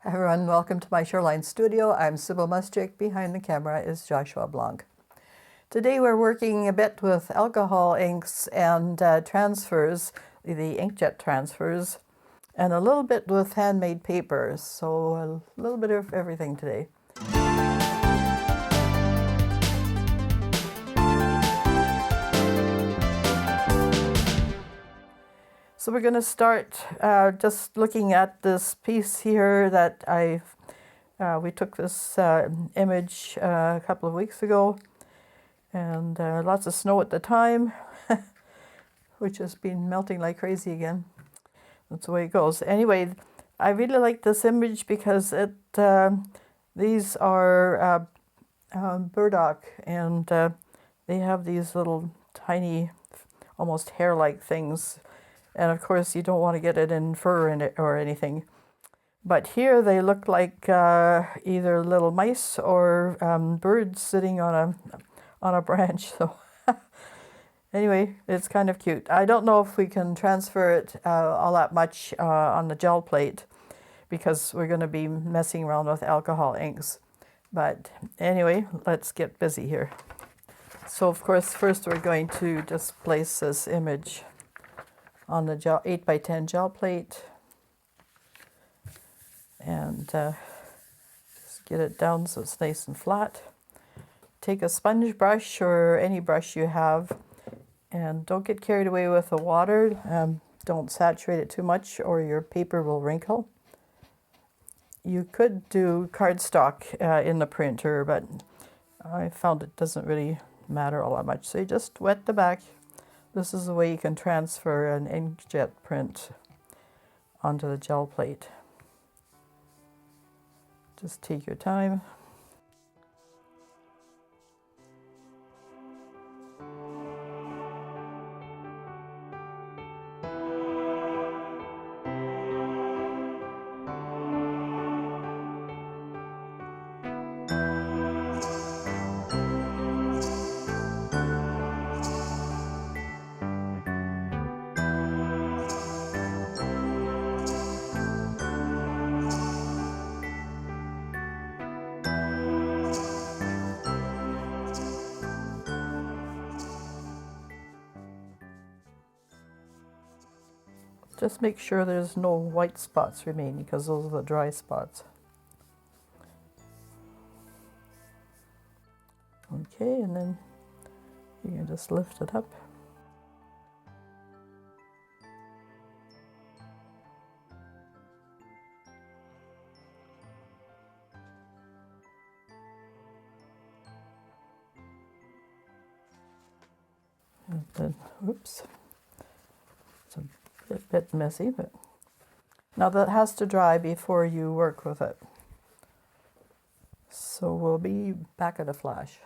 Hi everyone, welcome to my Shoreline studio. I'm Sybil Mustrick. Behind the camera is Joshua Blanc. Today we're working a bit with alcohol inks and transfers, the inkjet transfers, and a little bit with handmade papers. So a little bit of everything today. So we're going to start just looking at this piece here that we took this image a couple of weeks ago, and lots of snow at the time, which has been melting like crazy again. That's the way it goes. Anyway, I really like this image because these are burdock, and they have these little tiny, almost hair-like things. And of course, you don't want to get it in fur or anything. But here they look like either little mice or birds sitting on a branch. So anyway, it's kind of cute. I don't know if we can transfer it all that much on the gel plate because we're going to be messing around with alcohol inks. But anyway, let's get busy here. So of course, first we're going to just place this image on the 8x10 gel plate and just get it down so it's nice and flat. Take a sponge brush or any brush you have, and don't get carried away with the water. Don't saturate it too much or your paper will wrinkle. You could do cardstock in the printer, but I found it doesn't really matter all that much. So you just wet the back. This is the way you can transfer an inkjet print onto the gel plate. Just take your time. Just make sure there's no white spots remaining because those are the dry spots. Okay, and then you can just lift it up. And then, oops. It's a bit messy, but now that has to dry before you work with it. So we'll be back at a flash.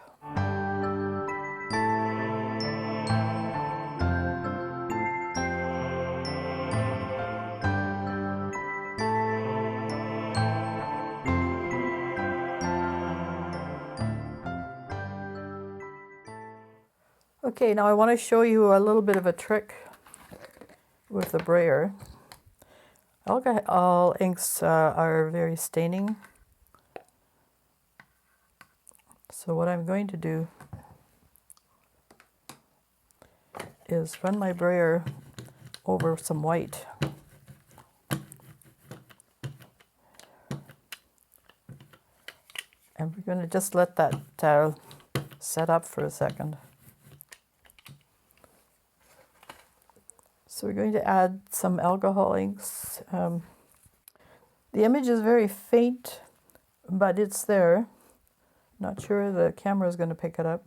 Okay, now I want to show you a little bit of a trick with the brayer. Alcohol inks are very staining. So what I'm going to do is run my brayer over some white. And we're going to just let that set up for a second. So we're going to add some alcohol inks. The image is very faint, but it's there. Not sure the camera is going to pick it up.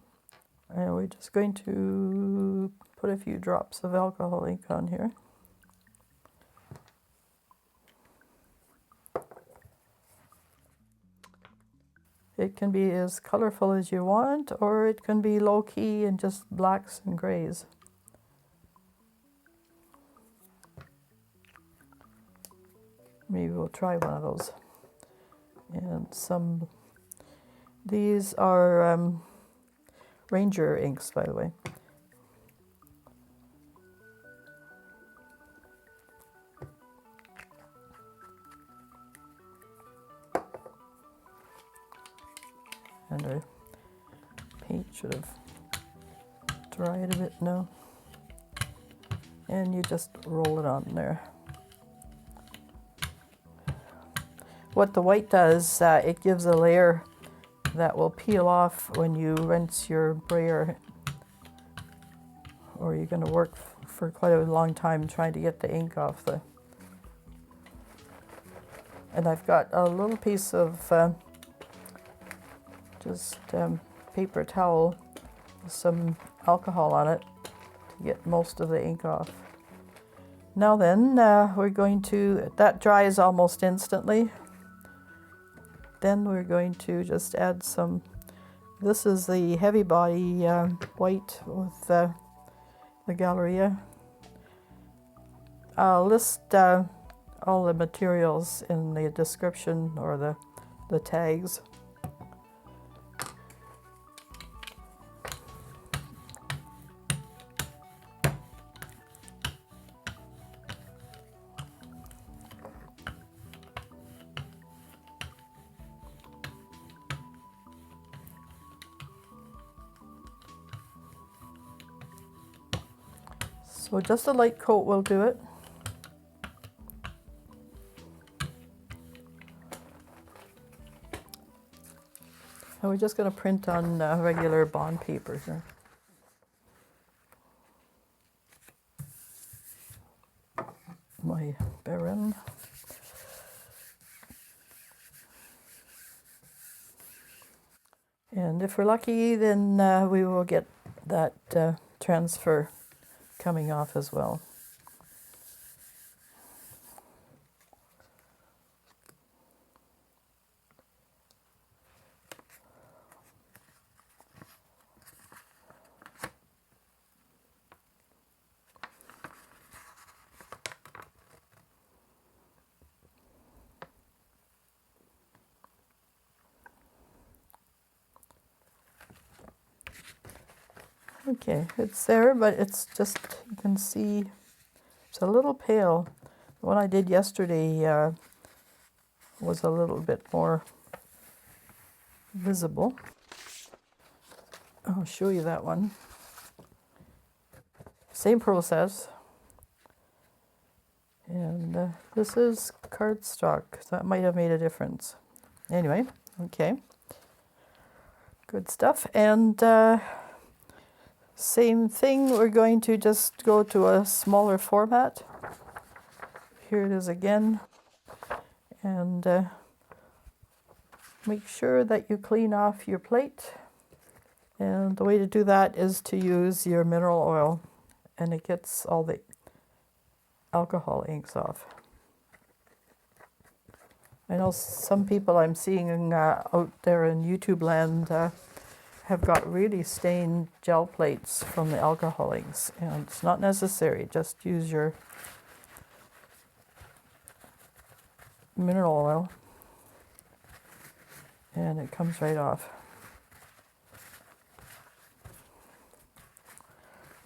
And we're just going to put a few drops of alcohol ink on here. It can be as colorful as you want, or it can be low-key and just blacks and grays. Maybe we'll try one of those. And these are Ranger inks, by the way. And the paint should have dried a bit now. And you just roll it on there. What the white does, it gives a layer that will peel off when you rinse your brayer, or you're going to work for quite a long time trying to get the ink off the. And I've got a little piece of paper towel with some alcohol on it to get most of the ink off. Now then, we're going to, that dries almost instantly. Then we're going to just add some, this is the heavy body white with the Galleria. I'll list all the materials in the description or the tags. So just a light coat will do it. And we're just going to print on regular bond paper here. My Baron. And if we're lucky, then we will get that transfer coming off as well. Okay, it's there, but it's just, you can see it's a little pale. The one I did yesterday was a little bit more visible. I'll show you that one. Same process. And this is cardstock, so that might have made a difference. Anyway, okay. Good stuff. And same thing, we're going to just go to a smaller format. Here it is again. And make sure that you clean off your plate. And the way to do that is to use your mineral oil, and it gets all the alcohol inks off. I know some people I'm seeing out there in YouTube land have got really stained gel plates from the alcohol inks, and it's not necessary. Just use your mineral oil and it comes right off.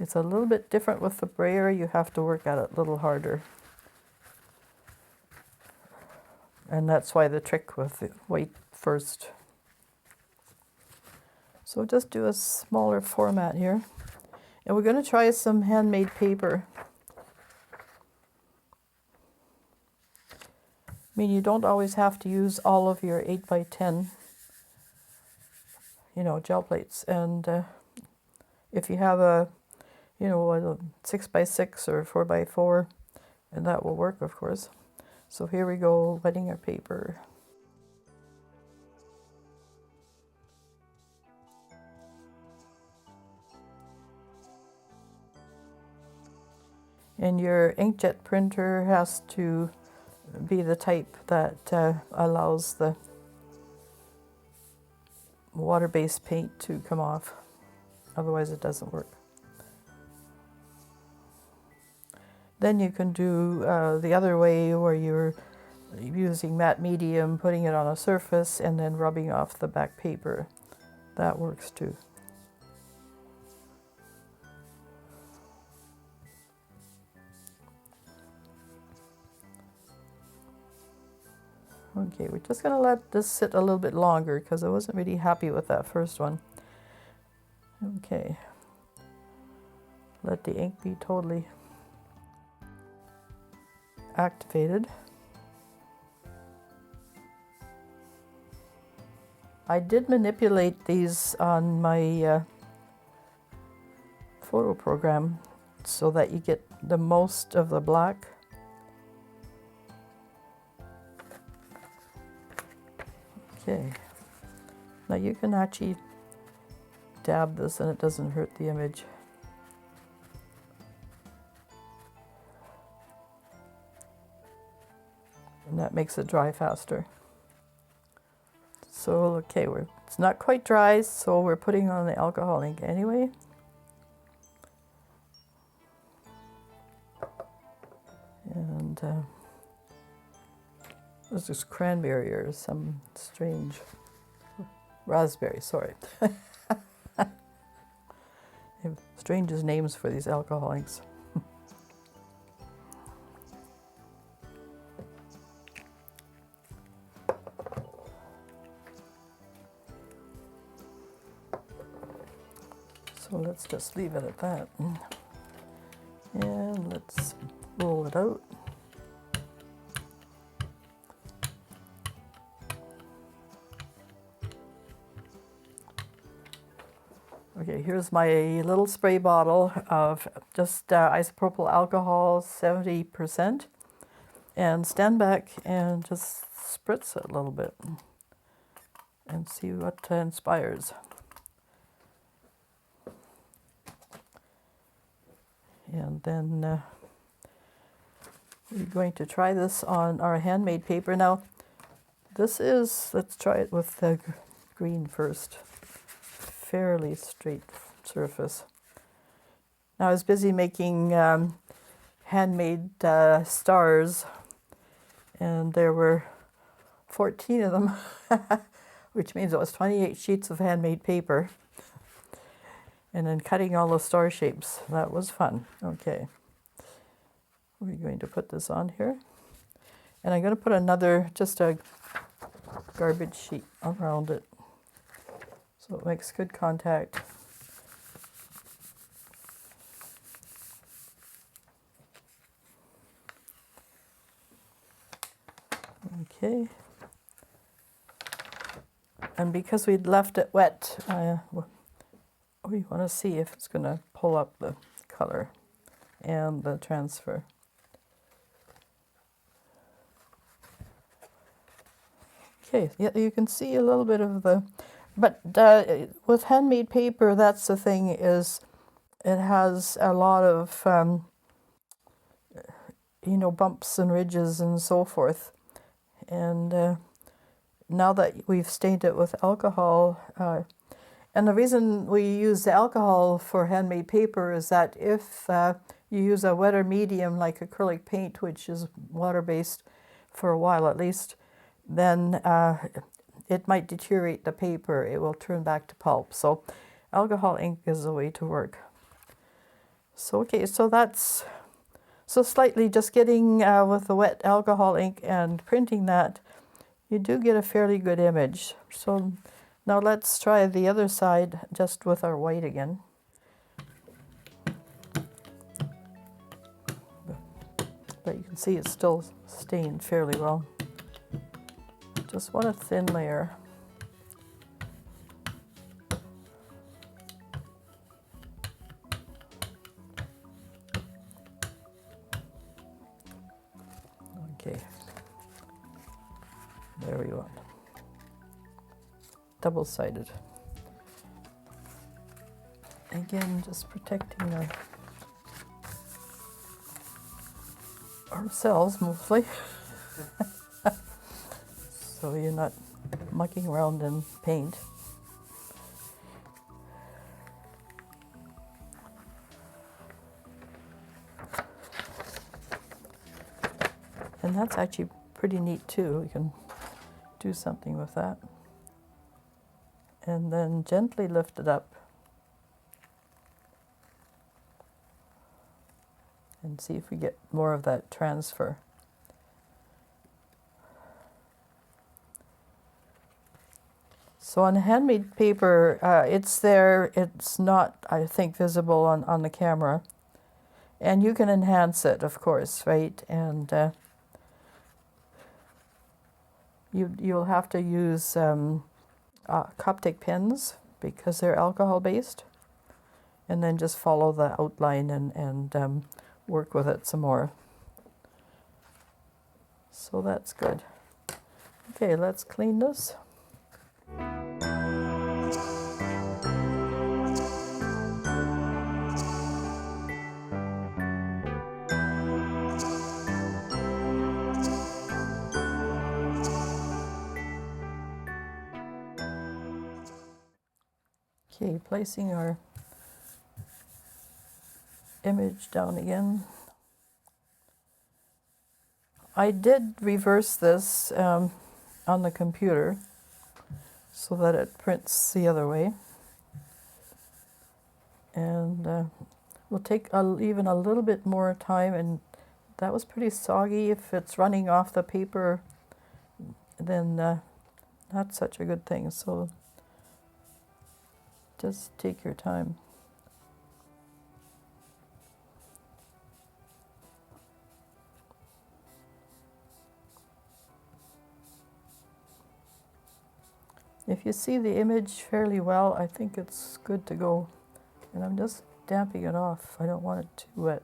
It's a little bit different with the brayer. You have to work at it a little harder. And that's why the trick with the white first. So just do a smaller format here. And we're going to try some handmade paper. I mean, you don't always have to use all of your 8x10, gel plates. And if you have a 6x6 or 4x4, and that will work, of course. So here we go, wetting our paper. And your inkjet printer has to be the type that allows the water-based paint to come off. Otherwise it doesn't work. Then you can do the other way, where you're using matte medium, putting it on a surface, and then rubbing off the back paper. That works too. Okay, we're just gonna let this sit a little bit longer because I wasn't really happy with that first one. Okay, let the ink be totally activated. I did manipulate these on my photo program so that you get the most of the black. Okay, now you can actually dab this and it doesn't hurt the image. And that makes it dry faster. So, okay, it's not quite dry, so we're putting on the alcohol ink anyway. And this is cranberry or some strange raspberry, sorry. Strangest names for these alcohol inks. So let's just leave it at that. And let's roll it out. Okay, here's my little spray bottle of just isopropyl alcohol, 70%. And stand back and just spritz it a little bit and see what inspires. And then we're going to try this on our handmade paper. Now, this is, let's try it with the green first. Fairly straight surface. Now I was busy making handmade stars, and there were 14 of them, which means it was 28 sheets of handmade paper. And then cutting all the star shapes. That was fun. Okay. We're going to put this on here. And I'm going to put another, just a garbage sheet around it, so it makes good contact. Okay. And because we'd left it wet, we want to see if it's going to pull up the color and the transfer. Okay, yeah, you can see a little bit of the, but with handmade paper, that's the thing, is it has a lot of, you know, bumps and ridges and so forth. And now that we've stained it with alcohol, and the reason we use the alcohol for handmade paper is that if you use a wetter medium like acrylic paint, which is water-based for a while at least, then it might deteriorate the paper. It will turn back to pulp. So alcohol ink is the way to work. So okay, so that's, so slightly just getting with the wet alcohol ink and printing that, you do get a fairly good image. So now let's try the other side just with our white again. But you can see it's still stained fairly well. Just want a thin layer. Okay, there we go. Double-sided. Again, just protecting ourselves mostly. So you're not mucking around in paint. And that's actually pretty neat too. We can do something with that. And then gently lift it up and see if we get more of that transfer. So on handmade paper, it's there. It's not, I think, visible on the camera. And you can enhance it, of course, right? And you'll have to use Copic pens because they're alcohol-based. And then just follow the outline and work with it some more. So that's good. Okay, let's clean this. Okay, placing our image down again. I did reverse this on the computer so that it prints the other way. And will take even a little bit more time, and that was pretty soggy. If it's running off the paper, then not such a good thing. So just take your time. If you see the image fairly well, I think it's good to go. And I'm just damping it off. I don't want it too wet.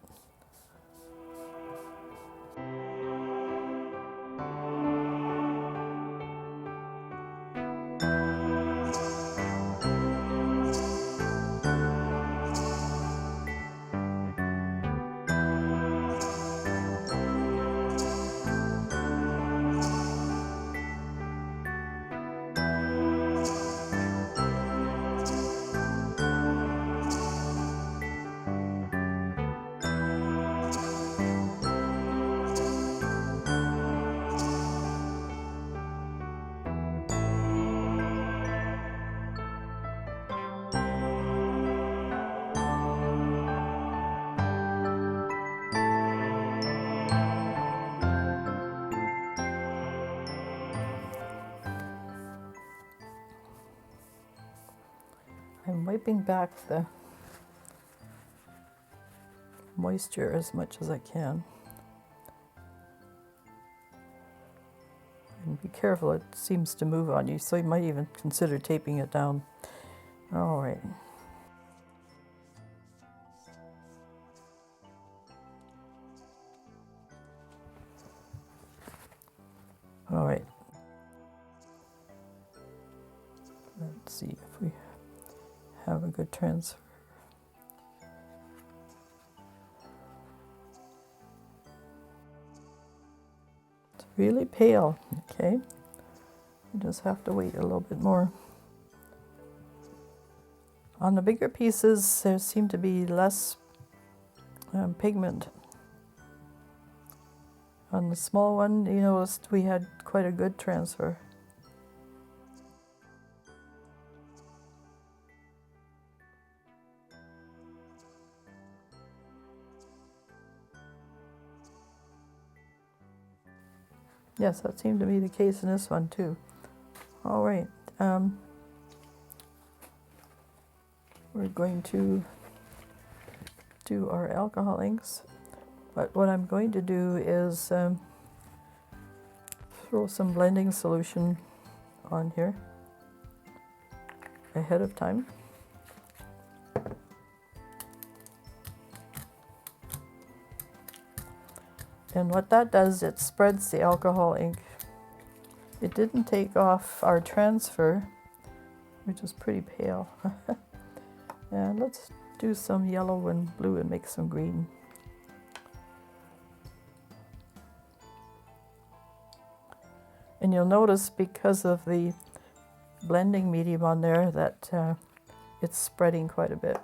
I'm wiping back the moisture as much as I can. And be careful, it seems to move on you, so you might even consider taping it down. All right. All right. Let's see if we have a good transfer. It's really pale, okay? You just have to wait a little bit more. On the bigger pieces, there seemed to be less pigment. On the small one, you noticed we had quite a good transfer. Yes, that seemed to be the case in this one too. All right, we're going to do our alcohol inks, but what I'm going to do is throw some blending solution on here ahead of time. And what that does, it spreads the alcohol ink. It didn't take off our transfer, which is pretty pale. And let's do some yellow and blue and make some green. And you'll notice because of the blending medium on there that it's spreading quite a bit.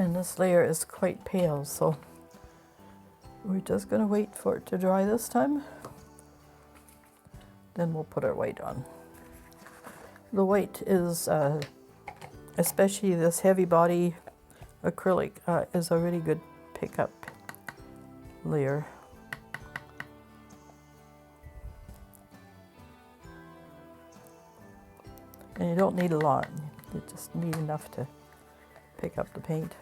And this layer is quite pale, so we're just going to wait for it to dry this time. Then we'll put our white on. The white is, especially this heavy body acrylic, is a really good pickup layer. And you don't need a lot, you just need enough to pick up the paint.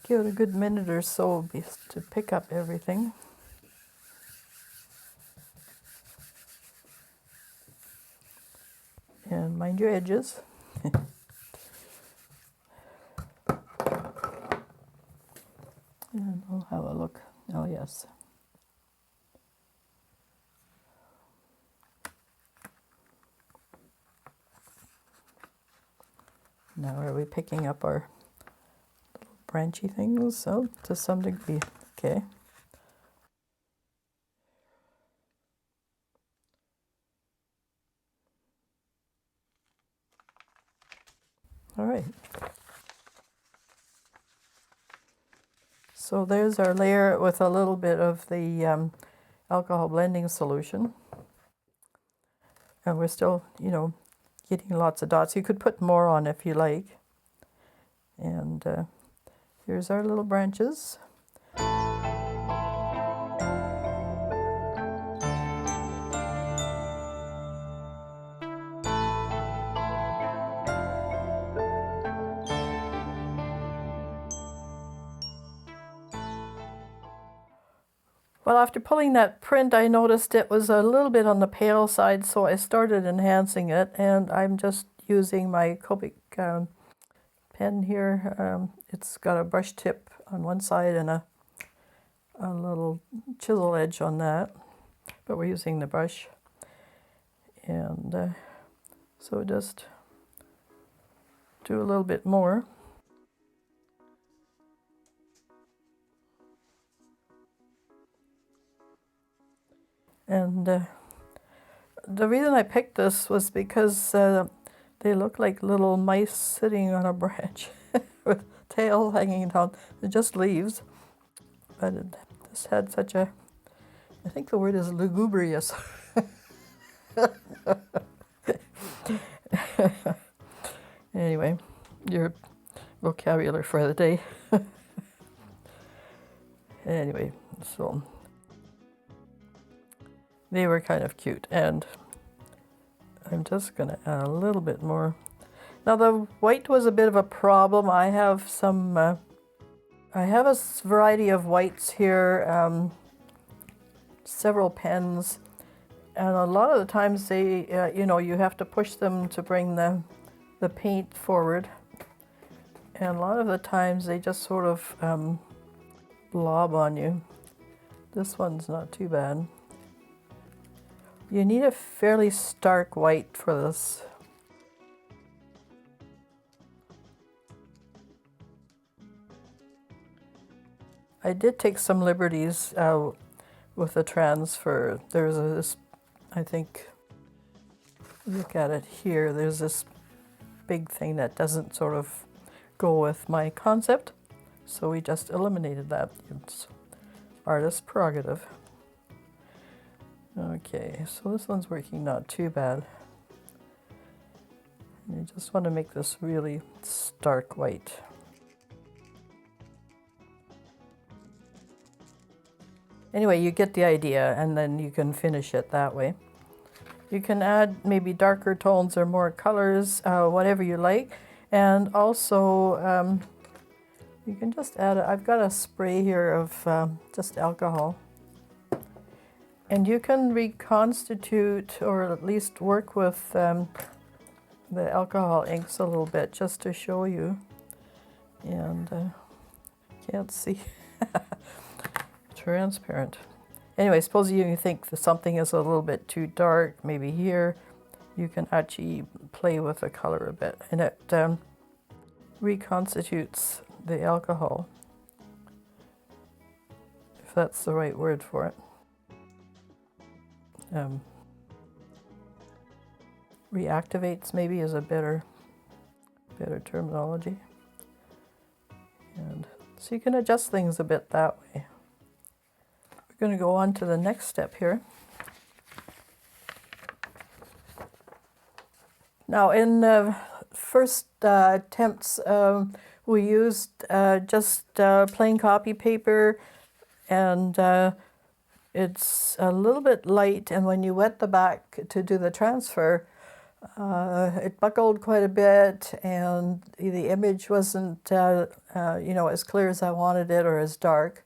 Give it a good minute or so to pick up everything. And mind your edges. And we'll have a look. Oh yes. Now are we picking up our branchy things? So to some degree, okay. All right. So there's our layer with a little bit of the alcohol blending solution. And we're still, you know, getting lots of dots. You could put more on if you like. And here's our little branches. Well, after pulling that print, I noticed it was a little bit on the pale side, so I started enhancing it, and I'm just using my Copic pen here. It's got a brush tip on one side and a little chisel edge on that, but we're using the brush. And so just do a little bit more. And the reason I picked this was because they look like little mice sitting on a branch with tail hanging down. They're just leaves. But this had such a, I think the word is lugubrious. Anyway, your vocabulary for the day. Anyway, so they were kind of cute, and I'm just going to add a little bit more. Now the white was a bit of a problem. I have some, I have a variety of whites here, several pens, and a lot of the times they, you know, you have to push them to bring the paint forward, and a lot of the times they just sort of blob on you. This one's not too bad. You need a fairly stark white for this. I did take some liberties with the transfer. There's this, I think, look at it here, there's this big thing that doesn't sort of go with my concept, so we just eliminated that. It's artist's prerogative. Okay, so this one's working not too bad. And you just want to make this really stark white. Anyway, you get the idea, and then you can finish it that way. You can add maybe darker tones or more colors, whatever you like. And also, you can just add, I've got a spray here of just alcohol. And you can reconstitute, or at least work with the alcohol inks a little bit, just to show you. And can't see. Transparent. Anyway, suppose you think that something is a little bit too dark, maybe here, you can actually play with the color a bit, and it reconstitutes the alcohol, if that's the right word for it. Reactivates maybe is a better terminology. And so you can adjust things a bit that way. We're going to go on to the next step here. Now, in the first attempts, we used just plain copy paper, and it's a little bit light, and when you wet the back to do the transfer, it buckled quite a bit, and the image wasn't as clear as I wanted it, or as dark.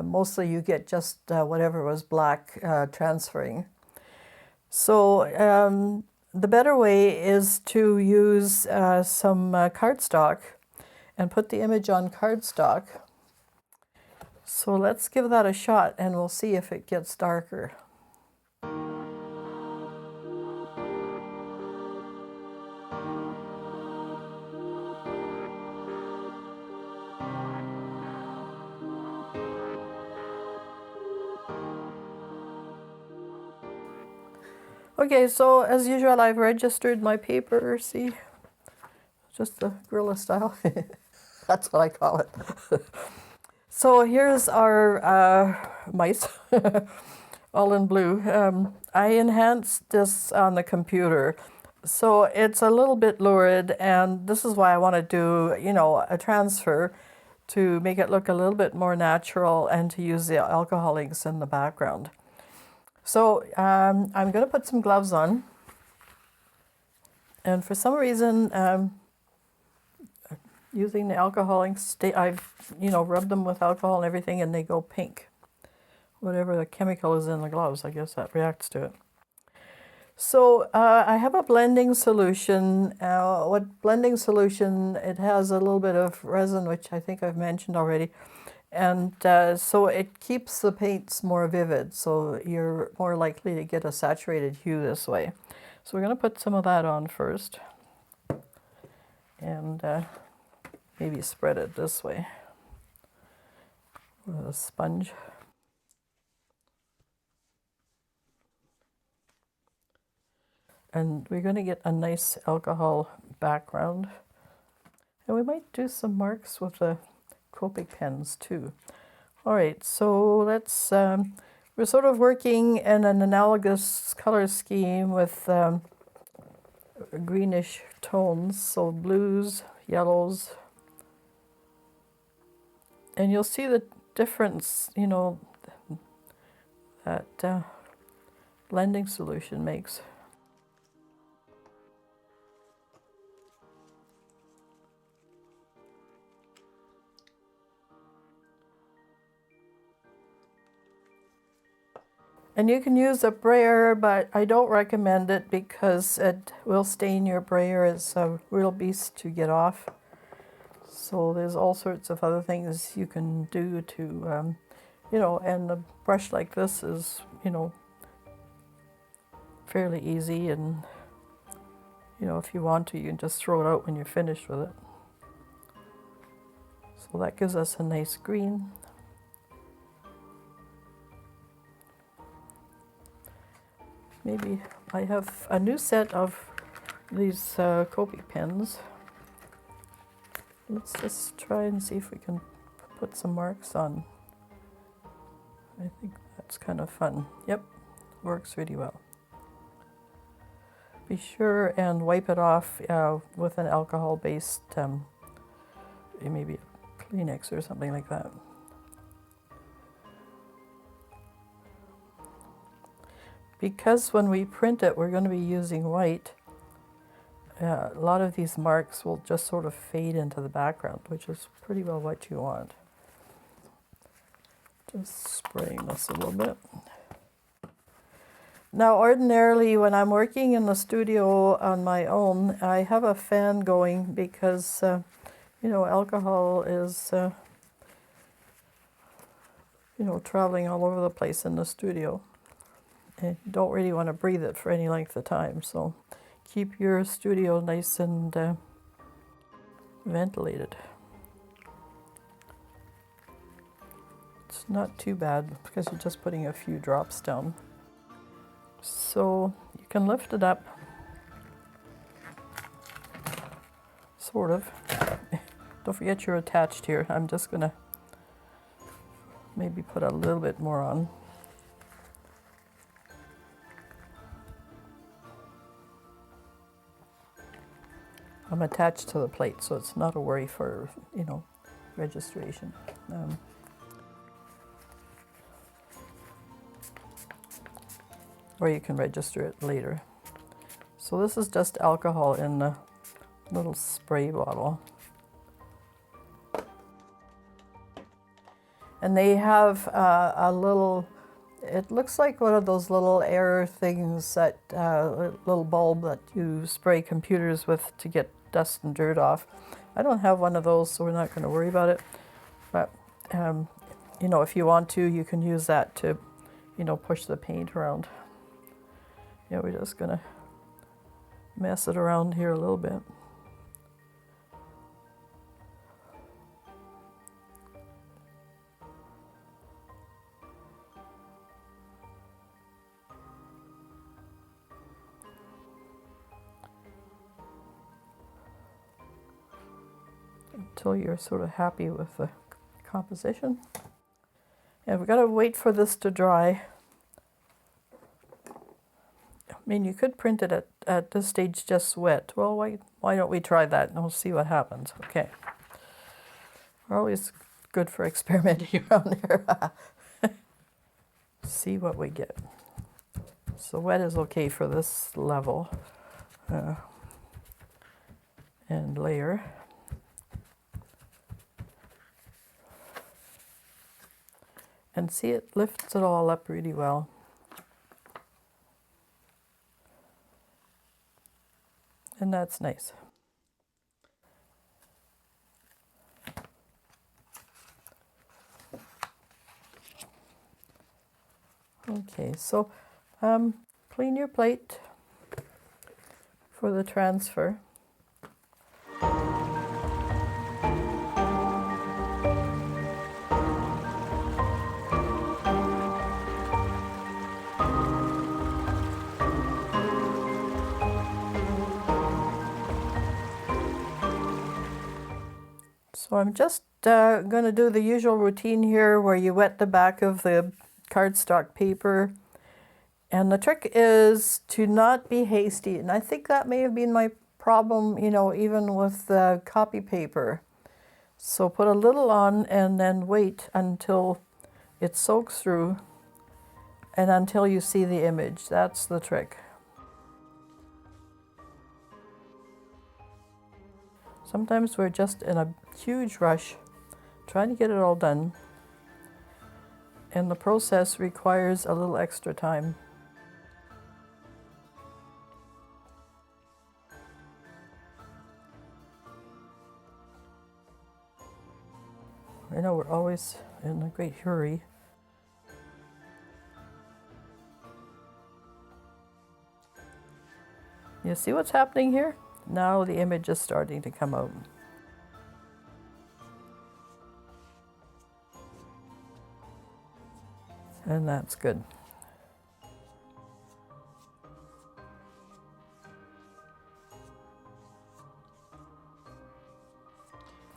Mostly you get just whatever was black transferring. So the better way is to use some cardstock and put the image on cardstock. So let's give that a shot, and we'll see if it gets darker. Okay, so as usual, I've registered my paper, see? Just the guerrilla style. That's what I call it. So here's our mice, all in blue. I enhanced this on the computer, so it's a little bit lurid, and this is why I want to do, a transfer to make it look a little bit more natural and to use the alcohol inks in the background. So I'm going to put some gloves on, and for some reason, using the alcohol inks, I've rubbed them with alcohol and everything, and they go pink. Whatever the chemical is in the gloves, I guess that reacts to it. So I have a blending solution. Blending solution, it has a little bit of resin, which I think I've mentioned already. And so it keeps the paints more vivid, so you're more likely to get a saturated hue this way. So we're going to put some of that on first, and maybe spread it this way with a sponge. And we're going to get a nice alcohol background. And we might do some marks with the Copic pens too. All right, so let's, we're sort of working in an analogous color scheme with greenish tones, so blues, yellows. And you'll see the difference, that blending solution makes. And you can use a brayer, but I don't recommend it because it will stain your brayer. It's a real beast to get off. So there's all sorts of other things you can do to, and a brush like this is, fairly easy. And, if you want to, you can just throw it out when you're finished with it. So that gives us a nice green. Maybe I have a new set of these Copic pens. Let's just try and see if we can put some marks on. I think that's kind of fun. Yep, works really well. Be sure and wipe it off with an alcohol-based, maybe a Kleenex or something like that. Because when we print it, we're going to be using white, a lot of these marks will just sort of fade into the background, which is pretty well what you want. Just spraying this a little bit. Now, ordinarily, when I'm working in the studio on my own, I have a fan going because, alcohol is you know, traveling all over the place in the studio. And you don't really want to breathe it for any length of time, so keep your studio nice and ventilated. It's not too bad because you're just putting a few drops down. So you can lift it up, sort of. Don't forget you're attached here. I'm just gonna maybe put a little bit more on. I'm attached to the plate, so it's not a worry for, you know, registration. Or you can register it later. So this is just alcohol in a little spray bottle. And they have a little, it looks like one of those little air things that, little bulb that you spray computers with to get dust and dirt off. I don't have one of those, so we're not going to worry about it. But, you know, if you want to, you can use that to, you know, push the paint around. Yeah, we're just going to mess it around here a little bit. Until you're sort of happy with the composition. And we've got to wait for this to dry. I mean, you could print it at this stage just wet. Well, why don't we try that and we'll see what happens. Okay. We're always good for experimenting around there. See what we get. So wet is okay for this level and layer. And see, it lifts it all up really well. And that's nice. Okay, so clean your plate for the transfer. So I'm just going to do the usual routine here where you wet the back of the cardstock paper. And the trick is to not be hasty. And I think that may have been my problem, you know, even with the copy paper. So put a little on and then wait until it soaks through and until you see the image. That's the trick. Sometimes we're just in a huge rush trying to get it all done, and the process requires a little extra time. I know we're always in a great hurry. You see what's happening here? Now the image is starting to come out. And that's good.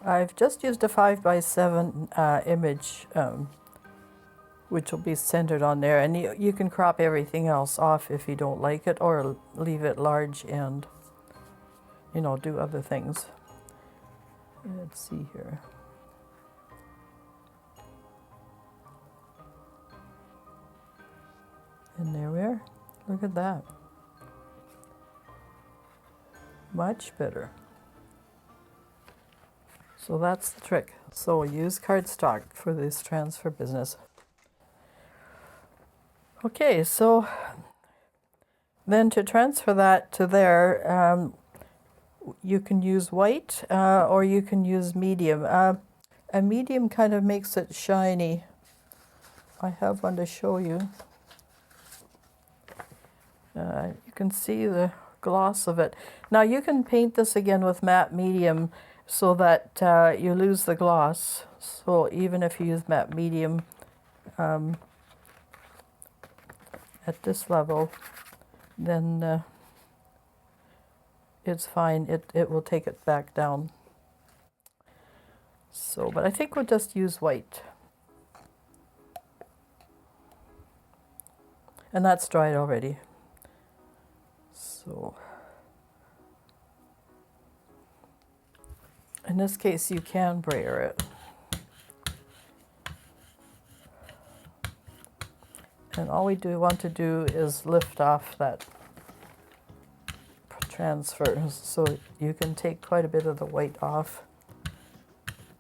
I've just used a 5x7 image, which will be centered on there. And you can crop everything else off if you don't like it, or leave it large and, you know, do other things. Let's see here. And there we are. Look at that. Much better. So that's the trick. So use cardstock for this transfer business. Okay, so then to transfer that to there, you can use white or you can use medium. A medium kind of makes it shiny. I have one to show you. You can see the gloss of it. Now you can paint this again with matte medium so that you lose the gloss. So even if you use matte medium at this level, then it's fine. It will take it back down. So, but I think we'll just use white. And that's dried already. So, in this case, you can brayer it. And all we want to do is lift off that transfer, so you can take quite a bit of the white off,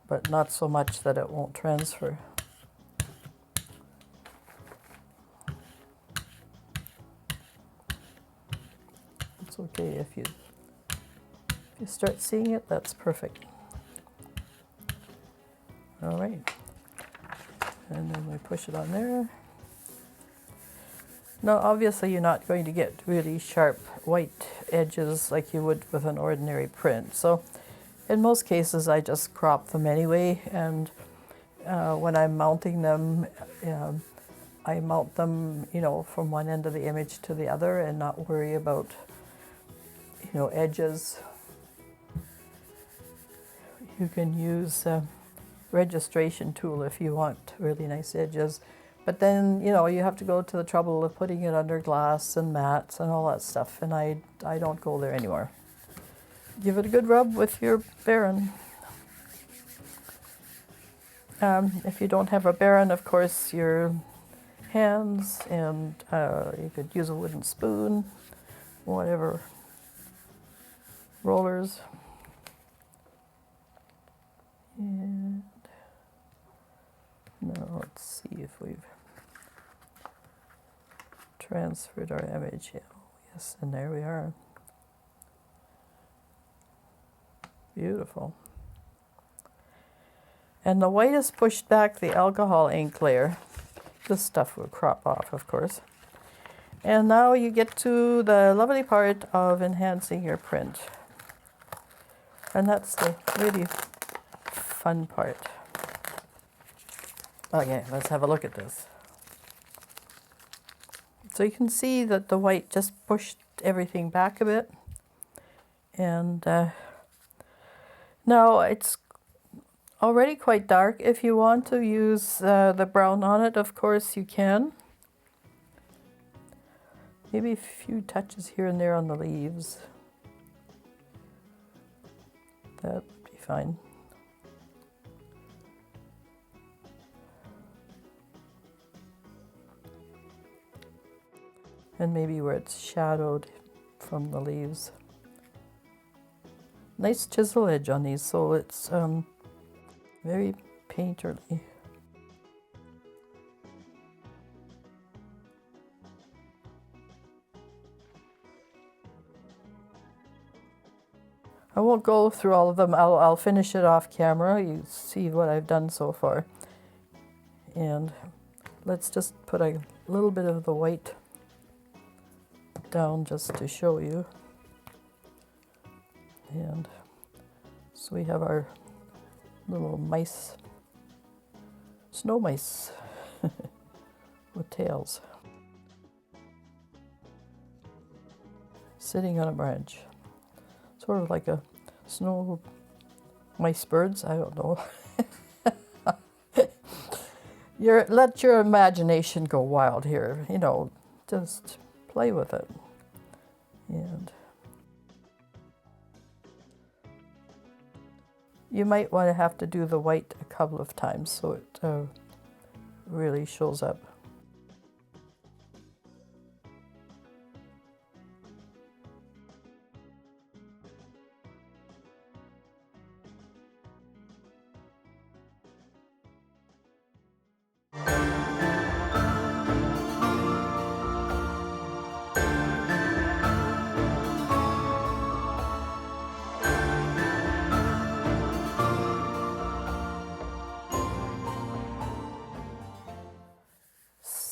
but not so much that it won't transfer. It's okay if you start seeing it, that's perfect. All right, and then we push it on there. Now, obviously, you're not going to get really sharp white edges like you would with an ordinary print. So, in most cases, I just crop them anyway. And when I'm mounting them, I mount them, you know, from one end of the image to the other, and not worry about, you know, edges. You can use a registration tool if you want really nice edges. But then, you know, you have to go to the trouble of putting it under glass and mats and all that stuff, and I don't go there anymore. Give it a good rub with your Baron. If you don't have a Baron, of course, your hands, and you could use a wooden spoon, whatever, rollers. And now let's see if we've transferred our image. Yeah, yes, and there we are. Beautiful. And the white has pushed back the alcohol ink layer. This stuff will crop off, of course. And now you get to the lovely part of enhancing your print. And that's the really fun part. Okay, let's have a look at this. So you can see that the white just pushed everything back a bit. And now it's already quite dark. If you want to use the brown on it, of course you can. Maybe a few touches here and there on the leaves. That'd be fine. And maybe where it's shadowed from the leaves. Nice chisel edge on these, so it's very painterly. I won't go through all of them. I'll finish it off camera. You see what I've done so far. And let's just put a little bit of the white down just to show you. And so we have our little mice, snow mice with tails, sitting on a branch. Sort of like a snow mice birds, I don't know. Let your imagination go wild here, you know, just play with it. And you might want to have to do the white a couple of times so it really shows up.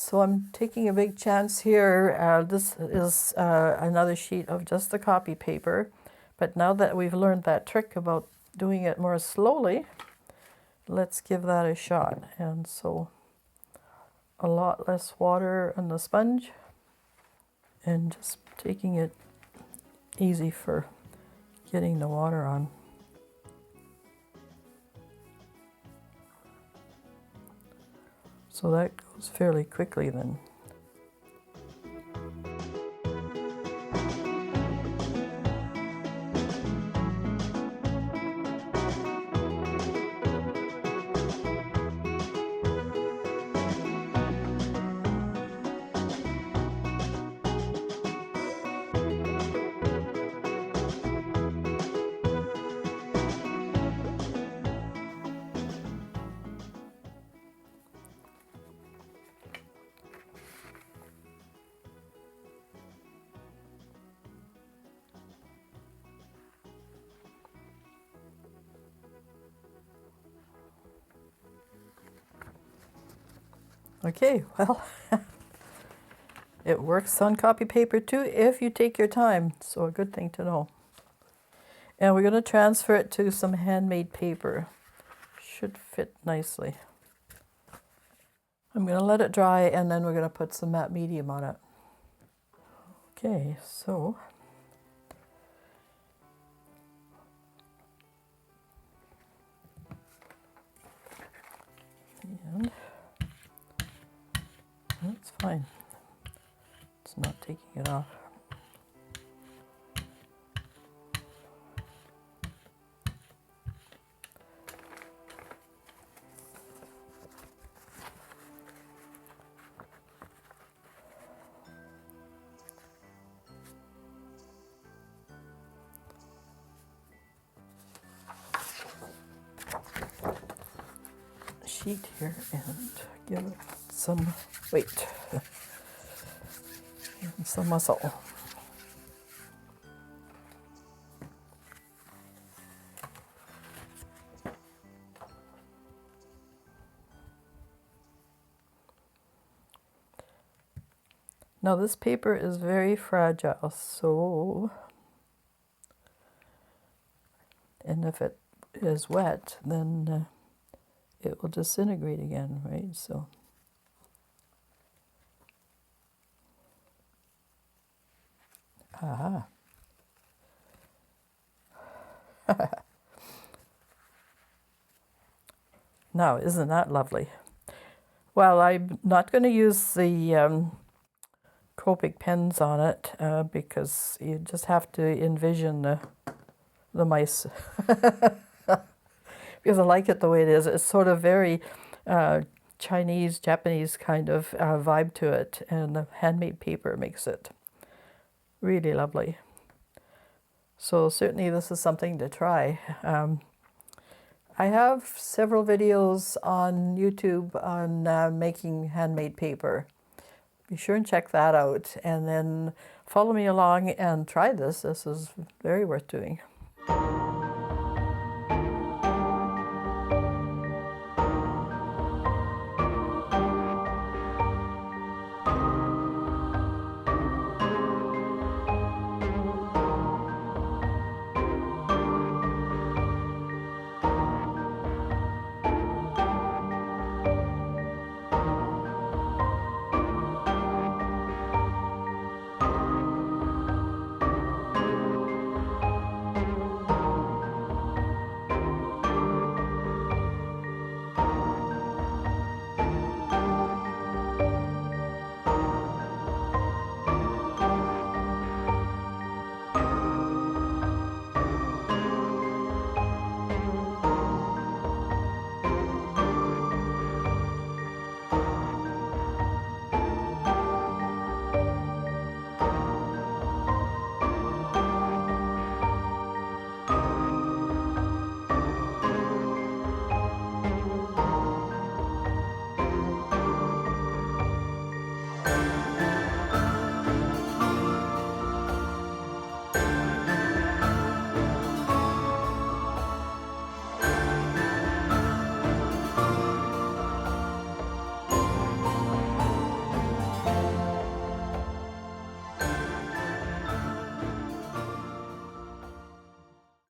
So I'm taking a big chance here. This is another sheet of just the copy paper. But now that we've learned that trick about doing it more slowly, let's give that a shot. And so a lot less water on the sponge and just taking it easy for getting the water on. So that goes fairly quickly then. Okay, well, it works on copy paper too if you take your time, so a good thing to know. And we're going to transfer it to some handmade paper. Should fit nicely. I'm going to let it dry and then we're going to put some matte medium on it. Okay, so and that's fine. It's not taking it off. Sheet here and give it some weight and some muscle. Now this paper is very fragile, so, and if it is wet, then it will disintegrate again, right? So now, isn't that lovely? Well, I'm not going to use the Copic pens on it because you just have to envision the mice. Because I like it the way it is. It's sort of very Chinese, Japanese kind of vibe to it, and the handmade paper makes it really lovely. So certainly this is something to try. I have several videos on YouTube on making handmade paper. Be sure and check that out, and then follow me along and try this. This is very worth doing.